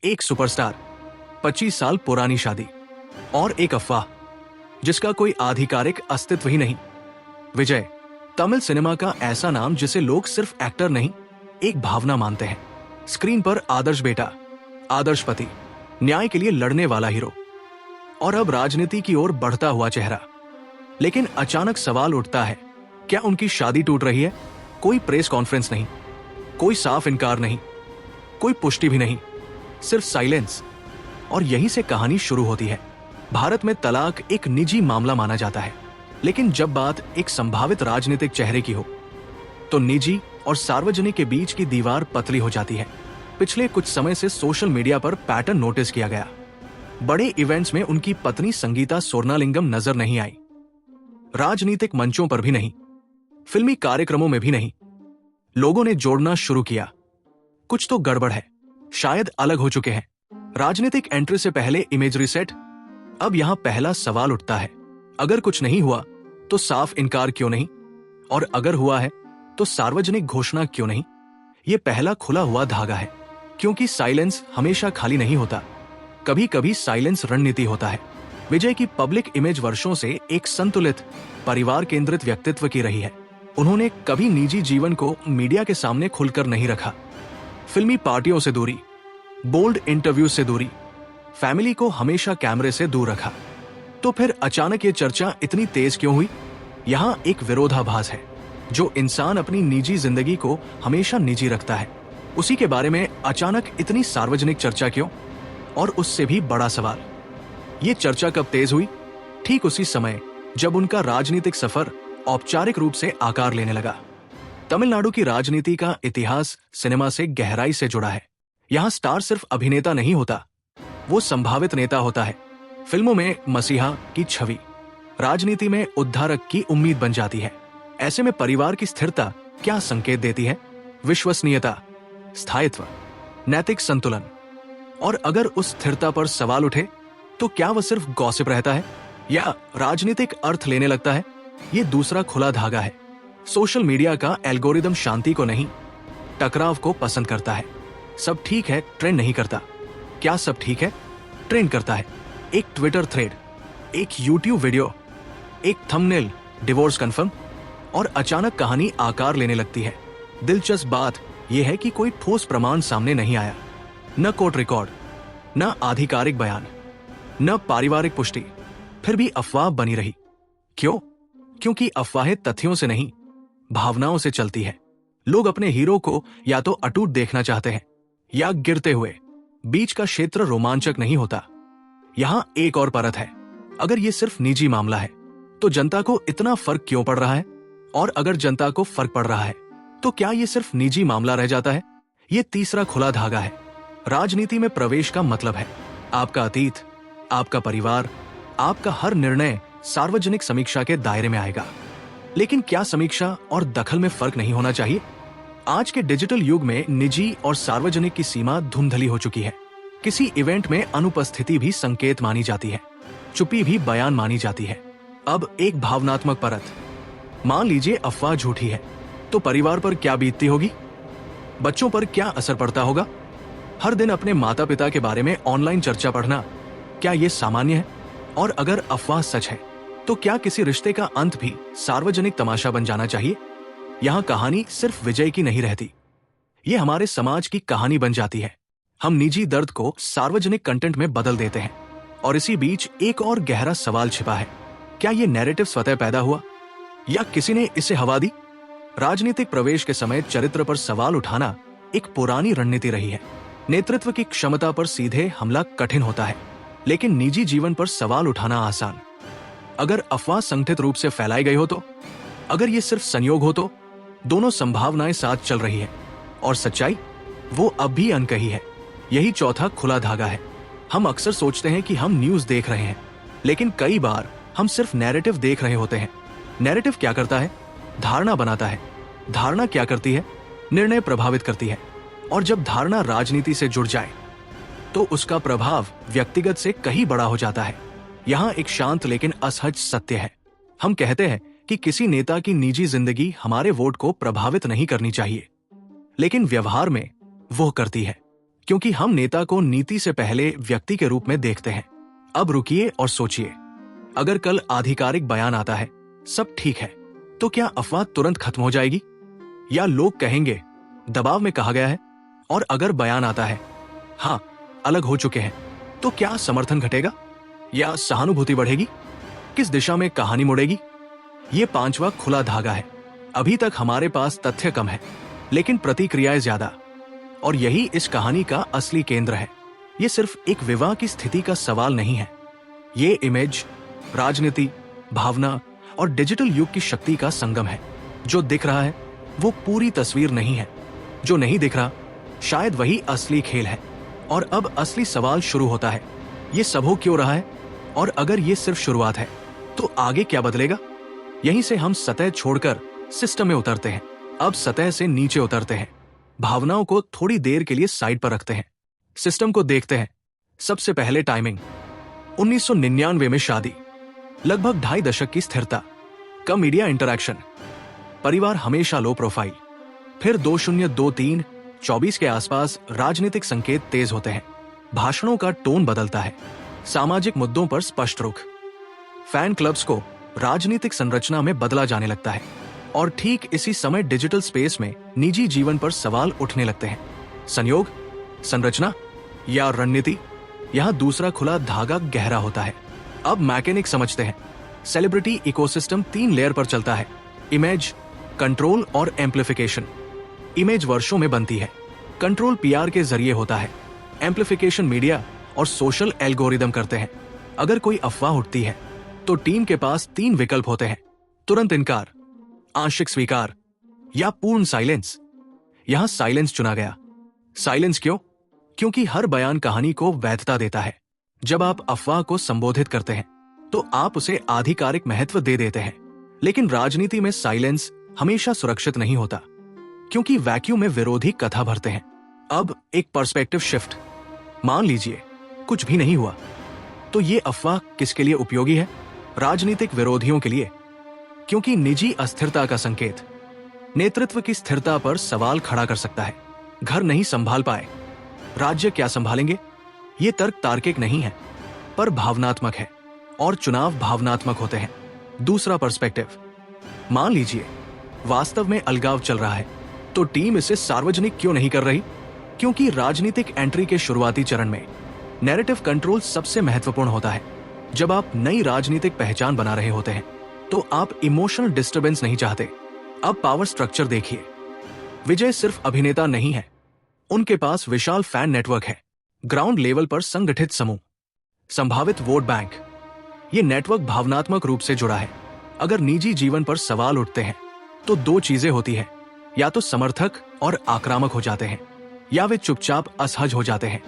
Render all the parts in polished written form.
एक सुपरस्टार, 25 साल पुरानी शादी और एक अफवाह जिसका कोई आधिकारिक अस्तित्व ही नहीं। विजय, तमिल सिनेमा का ऐसा नाम जिसे लोग सिर्फ एक्टर नहीं, एक भावना मानते हैं। स्क्रीन पर आदर्श बेटा, आदर्श पति, न्याय के लिए लड़ने वाला हीरो, और अब राजनीति की ओर बढ़ता हुआ चेहरा। लेकिन अचानक सवाल उठता है, क्या उनकी शादी टूट रही है? कोई प्रेस कॉन्फ्रेंस नहीं, कोई साफ इनकार नहीं, कोई पुष्टि भी नहीं, सिर्फ साइलेंस। और यहीं से कहानी शुरू होती है। भारत में तलाक एक निजी मामला माना जाता है, लेकिन जब बात एक संभावित राजनीतिक चेहरे की हो तो निजी और सार्वजनिक के बीच की दीवार पतली हो जाती है। पिछले कुछ समय से सोशल मीडिया पर पैटर्न नोटिस किया गया। बड़े इवेंट्स में उनकी पत्नी संगीता सोरनालिंगम नजर नहीं आई, राजनीतिक मंचों पर भी नहीं, फिल्मी कार्यक्रमों में भी नहीं। लोगों ने जोड़ना शुरू किया, कुछ तो गड़बड़ है, शायद अलग हो चुके हैं। राजनीतिक एंट्री से पहले इमेज रीसेट। अब यहां पहला सवाल उठता है, अगर कुछ नहीं हुआ तो साफ इनकार क्यों नहीं, और अगर हुआ है तो सार्वजनिक घोषणा क्यों नहीं? यह पहला खुला हुआ धागा है, क्योंकि साइलेंस हमेशा खाली नहीं होता, कभी कभी साइलेंस रणनीति होता है। विजय की पब्लिक इमेज वर्षों से एक संतुलित, परिवार केंद्रित व्यक्तित्व की रही है। उन्होंने कभी निजी जीवन को मीडिया के सामने खुलकर नहीं रखा। फिल्मी पार्टियों से दूरी, बोल्ड इंटरव्यू से दूरी, फैमिली को हमेशा कैमरे से दूर रखा। तो फिर अचानक ये चर्चा इतनी तेज क्यों हुई? यहां एक विरोधाभास है। जो इंसान अपनी निजी जिंदगी को हमेशा निजी रखता है, उसी के बारे में अचानक इतनी सार्वजनिक चर्चा क्यों? और उससे भी बड़ा सवाल, ये चर्चा कब तेज हुई? ठीक उसी समय जब उनका राजनीतिक सफर औपचारिक रूप से आकार लेने लगा। तमिलनाडु की राजनीति का इतिहास सिनेमा से गहराई से जुड़ा है। यहां स्टार सिर्फ अभिनेता नहीं होता, वो संभावित नेता होता है। फिल्मों में मसीहा की छवि, राजनीति में उद्धारक की उम्मीद बन जाती है। ऐसे में परिवार की स्थिरता क्या संकेत देती है? विश्वसनीयता, स्थायित्व, नैतिक संतुलन। और अगर उस स्थिरता पर सवाल उठे तो क्या वह सिर्फ गॉसिप रहता है या राजनीतिक अर्थ लेने लगता है? ये दूसरा खुला धागा है। सोशल मीडिया का एल्गोरिदम शांति को नहीं, टकराव को पसंद करता है। सब ठीक है ट्रेंड नहीं करता। क्या सब ठीक है? ट्रेंड करता है। एक ट्विटर थ्रेड, एक यूट्यूब वीडियो, एक थंबनेल, डिवोर्स कंफर्म, और अचानक कहानी आकार लेने लगती है। दिलचस्प बात यह है कि कोई ठोस प्रमाण सामने नहीं आया, न कोर्ट रिकॉर्ड, न आधिकारिक बयान, न पारिवारिक पुष्टि, फिर भी अफवाह बनी रही। क्यों? क्योंकि अफवाहें तथ्यों से नहीं, भावनाओं से चलती है। लोग अपने हीरो को या तो अटूट देखना चाहते हैं या गिरते हुए। बीच का क्षेत्र रोमांचक नहीं होता। यहां एक और परत है, अगर ये सिर्फ निजी मामला है तो जनता को इतना फर्क क्यों पड़ रहा है? और अगर जनता को फर्क पड़ रहा है तो क्या ये सिर्फ निजी मामला रह जाता है? ये तीसरा खुला धागा है। राजनीति में प्रवेश का मतलब है आपका अतीत, आपका परिवार, आपका हर निर्णय सार्वजनिक समीक्षा के दायरे में आएगा। लेकिन क्या समीक्षा और दखल में फर्क नहीं होना चाहिए? आज के डिजिटल युग में निजी और सार्वजनिक की सीमा धुंधली हो चुकी है। किसी इवेंट में अनुपस्थिति भी संकेत मानी जाती है, चुप्पी भी बयान मानी जाती है। अब एक भावनात्मक परत, मान लीजिए अफवाह झूठी है तो परिवार पर क्या बीतती होगी? बच्चों पर क्या असर पड़ता होगा? हर दिन अपने माता पिता के बारे में ऑनलाइन चर्चा पढ़ना, क्या यह सामान्य है? और अगर अफवाह सच है तो क्या किसी रिश्ते का अंत भी सार्वजनिक तमाशा बन जाना चाहिए? यहां कहानी सिर्फ विजय की नहीं रहती, ये हमारे समाज की कहानी बन जाती है। हम निजी दर्द को सार्वजनिक कंटेंट में बदल देते हैं। और इसी बीच एक और गहरा सवाल छिपा है, क्या ये नैरेटिव स्वतः पैदा हुआ या किसी ने इसे हवा दी? राजनीतिक प्रवेश के समय चरित्र पर सवाल उठाना एक पुरानी रणनीति रही है। नेतृत्व की क्षमता पर सीधे हमला कठिन होता है, लेकिन निजी जीवन पर सवाल उठाना आसान। अगर अफवाह संगठित रूप से फैलाई गई हो तो, अगर ये सिर्फ संयोग हो तो, दोनों संभावनाएं साथ चल रही है और सच्चाई वो अब भी अनकही है। यही चौथा खुला धागा है। हम अक्सर सोचते हैं कि हम न्यूज देख रहे हैं, लेकिन कई बार हम सिर्फ नैरेटिव देख रहे होते हैं। नैरेटिव क्या करता है? धारणा बनाता है। धारणा क्या करती है? निर्णय प्रभावित करती है। और जब धारणा राजनीति से जुड़ जाए तो उसका प्रभाव व्यक्तिगत से कहीं बड़ा हो जाता है। यहां एक शांत लेकिन असहज सत्य है। हम कहते हैं कि किसी नेता की निजी जिंदगी हमारे वोट को प्रभावित नहीं करनी चाहिए, लेकिन व्यवहार में वो करती है। क्योंकि हम नेता को नीति से पहले व्यक्ति के रूप में देखते हैं। अब रुकिए और सोचिए, अगर कल आधिकारिक बयान आता है सब ठीक है, तो क्या अफवाह तुरंत खत्म हो जाएगी? या लोग कहेंगे दबाव में कहा गया है? और अगर बयान आता है हाँ अलग हो चुके हैं, तो क्या समर्थन घटेगा या सहानुभूति बढ़ेगी? किस दिशा में कहानी मुड़ेगी? ये पांचवा खुला धागा है। अभी तक हमारे पास तथ्य कम है, लेकिन प्रतिक्रियाएं ज्यादा, और यही इस कहानी का असली केंद्र है। ये सिर्फ एक विवाह की स्थिति का सवाल नहीं है, ये इमेज, राजनीति, भावना और डिजिटल युग की शक्ति का संगम है। जो दिख रहा है वो पूरी तस्वीर नहीं है, जो नहीं दिख रहा शायद वही असली खेल है। और अब असली सवाल शुरू होता है, ये सब हो क्यों रहा है? और अगर ये सिर्फ शुरुआत है तो आगे क्या बदलेगा? यहीं से हम सतह छोड़कर सिस्टम में उतरते हैं। अब सतह से नीचे उतरते हैं, भावनाओं को थोड़ी देर के लिए साइड पर रखते हैं, सिस्टम को देखते हैं। सबसे पहले टाइमिंग। 1999 में शादी, लगभग 2.5 दशक की स्थिरता, कम मीडिया इंटरैक्शन, परिवार हमेशा लो प्रोफाइल। फिर 2023-24 के आसपास राजनीतिक संकेत तेज होते हैं, भाषणों का टोन बदलता है, सामाजिक मुद्दों पर स्पष्ट रुख, फैन क्लब्स को राजनीतिक संरचना में बदला जाने लगता है। और ठीक इसी समय डिजिटल स्पेस में निजी जीवन पर सवाल उठने लगते हैं। संयोग, संरचना या रणनीति? यहां दूसरा खुला धागा गहरा होता है। अब मैकेनिक समझते हैं। सेलिब्रिटी इकोसिस्टम 3 लेयर पर चलता है, इमेज, कंट्रोल और एम्प्लीफिकेशन। इमेज वर्षों में बनती है, कंट्रोल पीआर के जरिए होता है, एम्प्लीफिकेशन मीडिया और सोशल एल्गोरिदम करते हैं। अगर कोई अफवाह उठती है तो टीम के पास 3 विकल्प होते हैं, तुरंत इनकार, आंशिक स्वीकार या पूर्ण साइलेंस। यहां साइलेंस चुना गया। साइलेंस क्यों? क्योंकि हर बयान कहानी को वैधता देता है। जब आप अफवाह को संबोधित करते हैं तो आप उसे आधिकारिक महत्व दे देते हैं। लेकिन राजनीति में साइलेंस हमेशा सुरक्षित नहीं होता, क्योंकि वैक्यूम में विरोधी कथा भरते हैं। अब एक पर्सपेक्टिव शिफ्ट। मान लीजिए कुछ भी नहीं हुआ, तो ये अफवाह किसके लिए उपयोगी है? राजनीतिक विरोधियों के लिए, क्योंकि निजी अस्थिरता का संकेत नेतृत्व की स्थिरता पर सवाल खड़ा कर सकता है। घर नहीं संभाल पाए, राज्य क्या संभालेंगे? ये तर्क तार्किक नहीं है, पर भावनात्मक है, और चुनाव भावनात्मक होते हैं। दूसरा पर्सपेक्टिव, मान लीजिए वास्तव में अलगाव चल रहा है, तो टीम इसे सार्वजनिक क्यों नहीं कर रही? क्योंकि राजनीतिक एंट्री के शुरुआती चरण में नैरेटिव कंट्रोल सबसे महत्वपूर्ण होता है। जब आप नई राजनीतिक पहचान बना रहे होते हैं तो आप इमोशनल डिस्टर्बेंस नहीं चाहते। अब पावर स्ट्रक्चर देखिए। विजय सिर्फ अभिनेता नहीं है, उनके पास विशाल फैन नेटवर्क है, ग्राउंड लेवल पर संगठित समूह, संभावित वोट बैंक। ये नेटवर्क भावनात्मक रूप से जुड़ा है। अगर निजी जीवन पर सवाल उठते हैं तो 2 चीजें होती है, या तो समर्थक और आक्रामक हो जाते हैं, या वे चुपचाप असहज हो जाते हैं।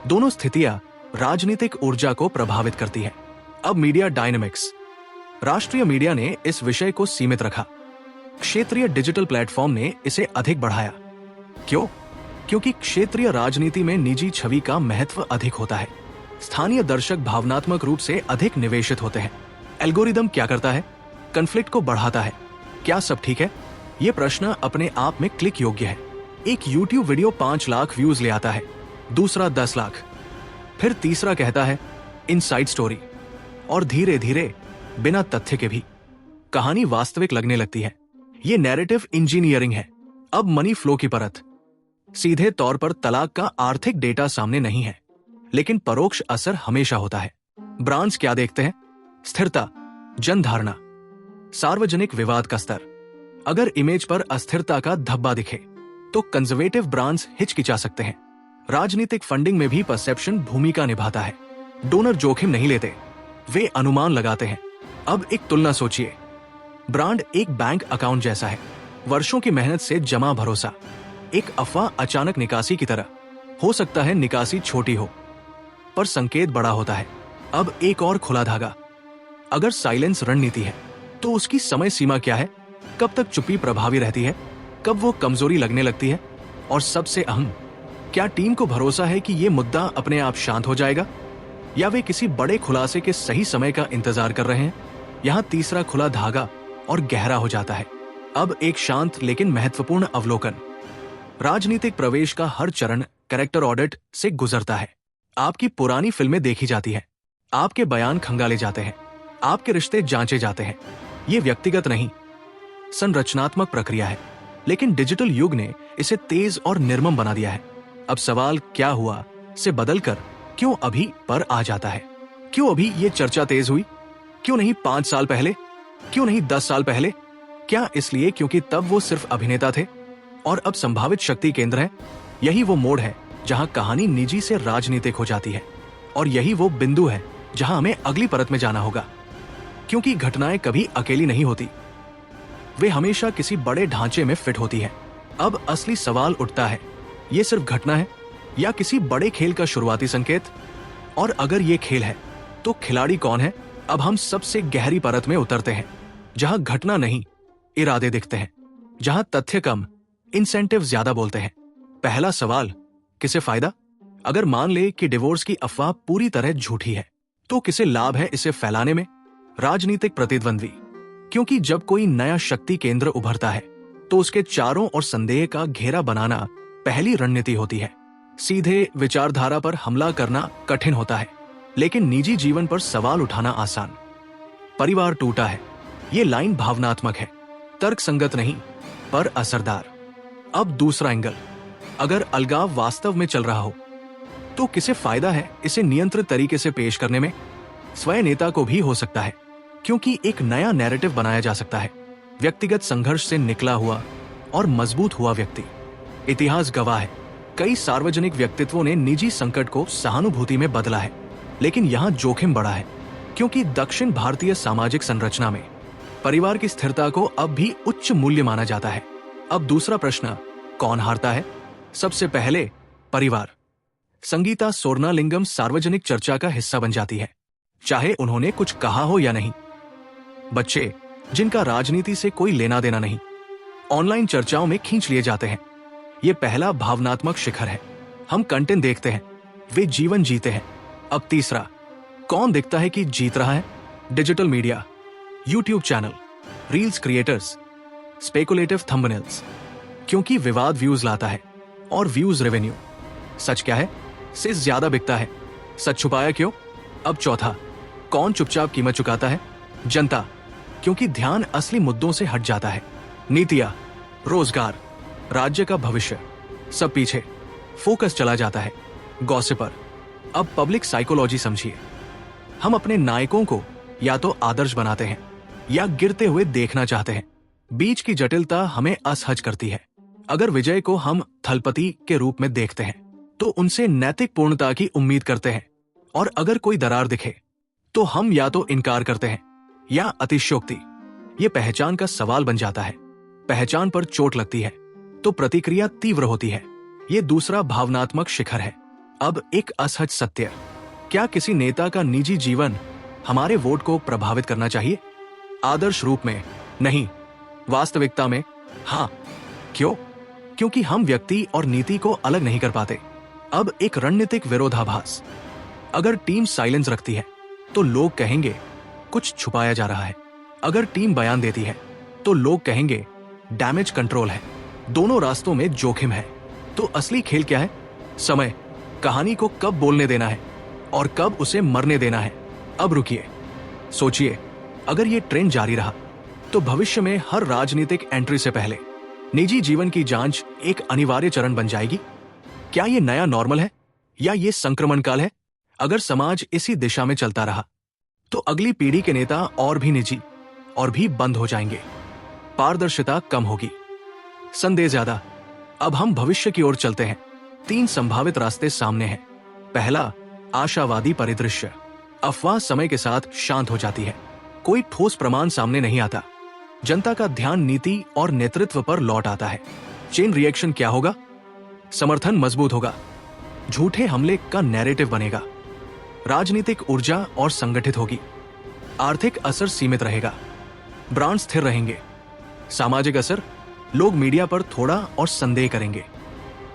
दोनों स्थितियां राजनीतिक ऊर्जा को प्रभावित करती है। अब मीडिया डायनेमिक्स। राष्ट्रीय मीडिया ने इस विषय को सीमित रखा, क्षेत्रीय डिजिटल प्लेटफॉर्म ने इसे अधिक बढ़ाया। क्यों? क्योंकि क्षेत्रीय राजनीति में निजी छवि का महत्व अधिक होता है। स्थानीय दर्शक भावनात्मक रूप से अधिक निवेशित होते हैं। एल्गोरिदम क्या करता है? कॉन्फ्लिक्ट को बढ़ाता है। क्या सब ठीक है? ये प्रश्न अपने आप में क्लिक योग्य है। एक YouTube वीडियो 5 लाख व्यूज ले आता है, दूसरा 10 लाख, फिर तीसरा कहता है इनसाइड स्टोरी, और धीरे धीरे बिना तथ्य के भी कहानी वास्तविक लगने लगती है। ये नैरेटिव इंजीनियरिंग है। अब मनी फ्लो की परत। सीधे तौर पर तलाक का आर्थिक डेटा सामने नहीं है, लेकिन परोक्ष असर हमेशा होता है। ब्रांड्स क्या देखते हैं? स्थिरता, जनधारणा, सार्वजनिक विवाद का स्तर। अगर इमेज पर अस्थिरता का धब्बा दिखे तो कंजर्वेटिव ब्रांड्स हिचकिचा सकते हैं। राजनीतिक फंडिंग में भी परसेप्शन भूमिका निभाता है। डोनर जोखिम नहीं लेते, वे अनुमान लगाते हैं। अब एक तुलना सोचिए। ब्रांड एक बैंक अकाउंट जैसा है, वर्षों की मेहनत से जमा भरोसा। एक अफवाह अचानक निकासी की तरह। हो सकता है निकासी छोटी हो, पर संकेत बड़ा होता है। अब एक और खुला धागा। अगर साइलेंस रणनीति है तो उसकी समय सीमा क्या है? कब तक चुप्पी प्रभावी रहती है? कब वो कमजोरी लगने लगती है? और सबसे अहम, क्या टीम को भरोसा है कि ये मुद्दा अपने आप शांत हो जाएगा, या वे किसी बड़े खुलासे के सही समय का इंतजार कर रहे हैं? यहाँ तीसरा खुला धागा और गहरा हो जाता है। अब एक शांत लेकिन महत्वपूर्ण अवलोकन। राजनीतिक प्रवेश का हर चरण कैरेक्टर ऑडिट से गुजरता है। आपकी पुरानी फिल्में देखी जाती हैं, आपके बयान खंगाले जाते हैं, आपके रिश्ते जांचे जाते हैं। ये व्यक्तिगत नहीं, संरचनात्मक प्रक्रिया है, लेकिन डिजिटल युग ने इसे तेज और निर्मम बना दिया है। अब सवाल क्या हुआ से बदलकर क्यों अभी पर आ जाता है। क्यों अभी ये चर्चा तेज हुई? क्यों नहीं 5 साल पहले? क्यों नहीं 10 साल पहले? क्या इसलिए क्योंकि तब वो सिर्फ अभिनेता थे और अब संभावित शक्ति केंद्र है? यही वो मोड़ है जहां कहानी निजी से राजनीतिक हो जाती है, और यही वो बिंदु है जहां हमें अगली परत में जाना होगा। क्योंकि घटनाएं कभी अकेली नहीं होती, वे हमेशा किसी बड़े ढांचे में फिट होती है। अब असली सवाल उठता है, ये सिर्फ घटना है या किसी बड़े खेल का शुरुआती संकेत? और अगर ये खेल है तो खिलाड़ी कौन है? अब हम सबसे गहरी परत में उतरते हैं, जहां घटना नहीं, इरादे दिखते हैं, जहां तथ्य कम, इंसेंटिव ज्यादा बोलते हैं। पहला सवाल, किसे फायदा? अगर मान ले कि डिवोर्स की अफवाह पूरी तरह झूठी है, तो किसे लाभ है इसे फैलाने में? राजनीतिक प्रतिद्वंद्वी, क्योंकि जब कोई नया शक्ति केंद्र उभरता है तो उसके चारों ओर संदेह का घेरा बनाना पहली रणनीति होती है। सीधे विचारधारा पर हमला करना कठिन होता है, लेकिन निजी जीवन पर सवाल उठाना आसान। परिवार टूटा है, ये लाइन भावनात्मक है, तर्कसंगत नहीं पर असरदार। अब दूसरा एंगल, अगर अलगाव वास्तव में चल रहा हो तो किसे फायदा है इसे नियंत्रित तरीके से पेश करने में? स्वयं नेता को भी हो सकता है, क्योंकि एक नया नैरेटिव बनाया जा सकता है। व्यक्तिगत संघर्ष से निकला हुआ और मजबूत हुआ व्यक्ति। इतिहास गवाह है, कई सार्वजनिक व्यक्तित्वों ने निजी संकट को सहानुभूति में बदला है, लेकिन यहाँ जोखिम बड़ा है, क्योंकि दक्षिण भारतीय सामाजिक संरचना में परिवार की स्थिरता को अब भी उच्च मूल्य माना जाता है। अब दूसरा प्रश्न, कौन हारता है? सबसे पहले परिवार। संगीता सोरनालिंगम सार्वजनिक चर्चा का हिस्सा बन जाती है, चाहे उन्होंने कुछ कहा हो या नहीं। बच्चे, जिनका राजनीति से कोई लेना देना नहीं, ऑनलाइन चर्चाओं में खींच लिए जाते हैं। ये पहला भावनात्मक शिखर है। हम कंटेंट देखते हैं, वे जीवन जीते हैं। अब तीसरा, कौन दिखता है कि जीत रहा है? Digital media, YouTube channel, reels creators, speculative thumbnails, क्योंकि विवाद व्यूज लाता है और व्यूज रेवेन्यू। सच क्या है? से ज्यादा बिकता है। सच छुपाया क्यों? अब चौथा, कौन चुपचाप कीमत चुकाता है? जनता, क्योंकि ध्यान असली मुद्दों से हट जाता है। नीतियां, रोजगार, राज्य का भविष्य, सब पीछे, फोकस चला जाता है। गॉसिपर, अब पब्लिक साइकोलॉजी समझिए। हम अपने नायकों को या तो आदर्श बनाते हैं या गिरते हुए देखना चाहते हैं। बीच की जटिलता हमें असहज करती है। अगर विजय को हम थलपति के रूप में देखते हैं तो उनसे नैतिक पूर्णता की उम्मीद करते हैं, और अगर कोई दरार दिखे तो हम या तो इनकार करते हैं या अतिशयोक्ति। ये पहचान का सवाल बन जाता है। पहचान पर चोट लगती है तो प्रतिक्रिया तीव्र होती है। ये दूसरा भावनात्मक शिखर है। अब एक असहज सत्य, क्या किसी नेता का निजी जीवन हमारे वोट को प्रभावित करना चाहिए? आदर्श रूप में नहीं, वास्तविकता में हाँ। क्यों? क्योंकि हम व्यक्ति और नीति को अलग नहीं कर पाते। अब एक रणनीतिक विरोधाभास, अगर टीम साइलेंस रखती है तो लोग कहेंगे कुछ छुपाया जा रहा है। अगर टीम बयान देती है तो लोग कहेंगे डैमेज कंट्रोल है। दोनों रास्तों में जोखिम है। तो असली खेल क्या है? समय, कहानी को कब बोलने देना है और कब उसे मरने देना है। अब रुकिए, सोचिए, अगर ये ट्रेंड जारी रहा तो भविष्य में हर राजनीतिक एंट्री से पहले निजी जीवन की जांच एक अनिवार्य चरण बन जाएगी। क्या ये नया नॉर्मल है या ये संक्रमण काल है? अगर समाज इसी दिशा में चलता रहा तो अगली पीढ़ी के नेता और भी निजी और भी बंद हो जाएंगे। पारदर्शिता कम होगी, संदेह ज्यादा। अब हम भविष्य की ओर चलते हैं। 3 संभावित रास्ते सामने हैं। पहला, आशावादी परिदृश्य। अफवाह समय के साथ शांत हो जाती है, कोई ठोस प्रमाण सामने नहीं आता। जनता का ध्यान नीति और नेतृत्व पर लौट आता है। चेन रिएक्शन क्या होगा? समर्थन मजबूत होगा, झूठे हमले का नैरेटिव बनेगा, राजनीतिक ऊर्जा और संगठित होगी, आर्थिक असर सीमित रहेगा, ब्रांड स्थिर रहेंगे। सामाजिक असर, लोग मीडिया पर थोड़ा और संदेह करेंगे।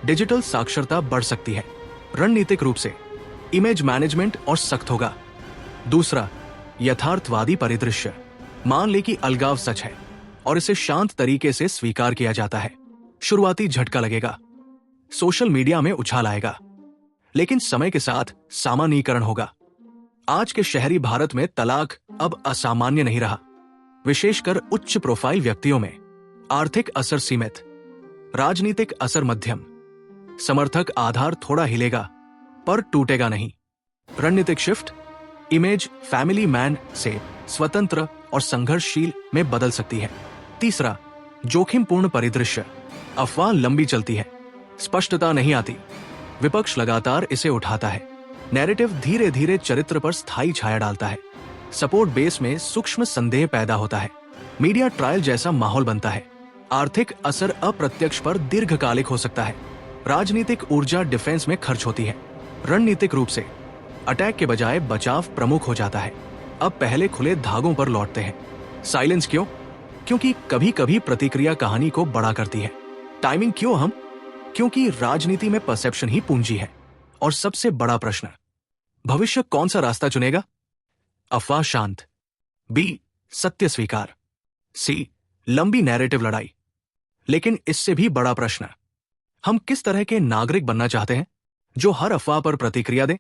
डिजिटल साक्षरता बढ़ सकती है। रणनीतिक रूप से इमेज मैनेजमेंट और सख्त होगा। दूसरा, यथार्थवादी परिदृश्य। मान ले कि अलगाव सच है और इसे शांत तरीके से स्वीकार किया जाता है। शुरुआती झटका लगेगा, सोशल मीडिया में उछाल आएगा, लेकिन समय के साथ सामान्यीकरण होगा। आज के शहरी भारत में तलाक अब असामान्य नहीं रहा। विशेषकर उच्च प्रोफाइल व्यक्तियों में आर्थिक असर सीमित, राजनीतिक असर मध्यम, समर्थक आधार थोड़ा हिलेगा पर टूटेगा नहीं। रणनीतिक शिफ्ट, इमेज फैमिली मैन से स्वतंत्र और संघर्षशील में बदल सकती है। तीसरा, जोखिमपूर्ण परिदृश्य। अफवाह लंबी चलती है, स्पष्टता नहीं आती, विपक्ष लगातार इसे उठाता है। नैरेटिव धीरे धीरे चरित्र पर स्थायी छाया डालता है। सपोर्ट बेस में सूक्ष्म संदेह पैदा होता है। मीडिया ट्रायल जैसा माहौल बनता है। आर्थिक असर अप्रत्यक्ष पर दीर्घकालिक हो सकता है। राजनीतिक ऊर्जा डिफेंस में खर्च होती है। रणनीतिक रूप से अटैक के बजाय बचाव प्रमुख हो जाता है। अब पहले खुले धागों पर लौटते हैं। साइलेंस क्यों? क्योंकि कभी कभी प्रतिक्रिया कहानी को बड़ा करती है। टाइमिंग क्यों हम? क्योंकि राजनीति में परसेप्शन ही पूंजी है। और सबसे बड़ा प्रश्न, भविष्य कौन सा रास्ता चुनेगा? अफवाह शांत, बी सत्य स्वीकार, सी लंबी नैरेटिव लड़ाई। लेकिन इससे भी बड़ा प्रश्न, हम किस तरह के नागरिक बनना चाहते हैं? जो हर अफवाह पर प्रतिक्रिया दे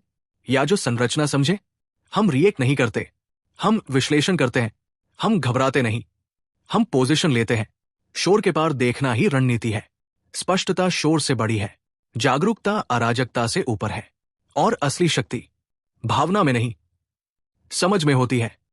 या जो संरचना समझे? हम रिएक्ट नहीं करते, हम विश्लेषण करते हैं। हम घबराते नहीं, हम पोजीशन लेते हैं। शोर के पार देखना ही रणनीति है। स्पष्टता शोर से बड़ी है, जागरूकता अराजकता से ऊपर है। और असली शक्ति भावना में नहीं, समझ में होती है।